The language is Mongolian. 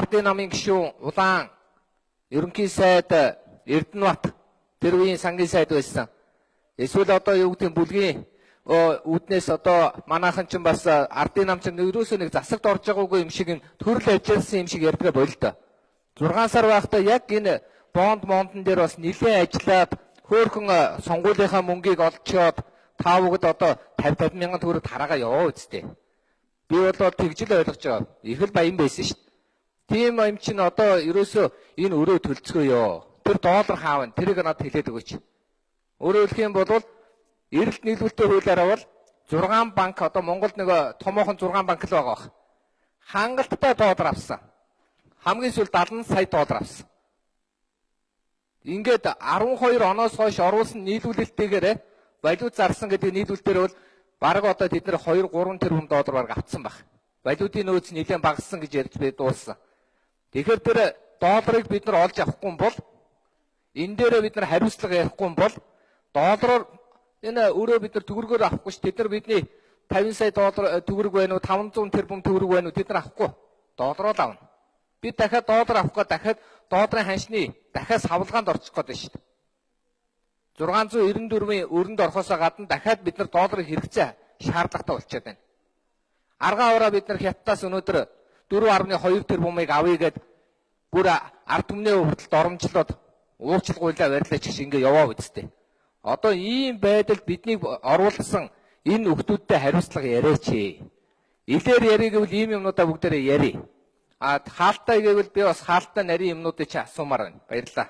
Ардын намын гишүүн Улаан ерөнхий сайд Эрдэнэбат тэр үеийн сангийн сайд байсан. Эсвэл одоо юу гэдэг бүлгийн үүднээс одоо манайхан ч бас ардын нам чинь ерөөсөө нэг засагт орж байгаагүй юм шиг юм төрөл ажилласан юм шиг ярьдаг болоо та. 6 сар байхдаа яг энэ мондн дээр бас нэлээд ажиллаад хөөхөн сонгуулийнхаа мөнгийг олцоод таавууд одоо 50 мянган төгрөг тараагаа яваа үсттэй. Би бол тэгжил ойлгож байгаа. Их л баян байсан шүү дээ. Тийм юм чинь одоо ерөөсөө энэ өрөө төлцгөөё. Тэр доллар хаавна. Тэрийг надад хэлээд өгөөч. Өөрөөр хэлэх юм бол эрэлт нийлүүлэлтийн хуулиараа бол 6 банк одоо Монголд нэг томоохон 6 банк л байгаа бах. Хангалттай доллар авсан. Хамгийн сүүл 70 сая доллар авсан. Ингээд 12 оноос хойш оруулсан нийлүүлэлттэйгээр валют зарсан гэдэг нийлүүлэлтээр бол бараг одоо тэд нэр 2-3 тэрбум доллар бараг авцсан баг. Валютын нөөц нэлээд багассан гэж ярьж би дууссан. Тэгэхээр тэр долларыг бид нар олж авахгүй бол энэ дээр бид нар хариуцлага ярихгүй бол доллараар энэ өөрөө бид нар төгрөгөөр авахгүй ш. Тэд нар бидний 50 сая доллар төгрөг байна уу 500 тэрбум төгрөг байна уу тэд нар авахгүй. Доллараар авна. Бид дахиад доллар авах гээд дахиад долларын ханшны дахиад савлгаанд орчих гээд байна шүү дээ. 694-ийн өрөнд орохоосоо гадна дахиад бид нар долларыг хэрэгцээ шаардлагатай болчиход байна. Аргаа аваараа бид нар хятадаас өнөөдөр 4.2 тэрбумыг авъя гэд бүр ард түмний хүртэл доромжлоод уучлалгуйлаа барилаач гэж ингэ яваа үсттэй. Одоо ийм байдалд биднийг оруулсан энэ нөхдүүдтэй хариуцлага яриач. Илээр ярих гэвэл ийм юмнуудаа бүгдээрээ ярий. Хаалттай гэвэл би бас хаалттай нарийн юмнуудыг чи асуумаар байна. Баярлалаа.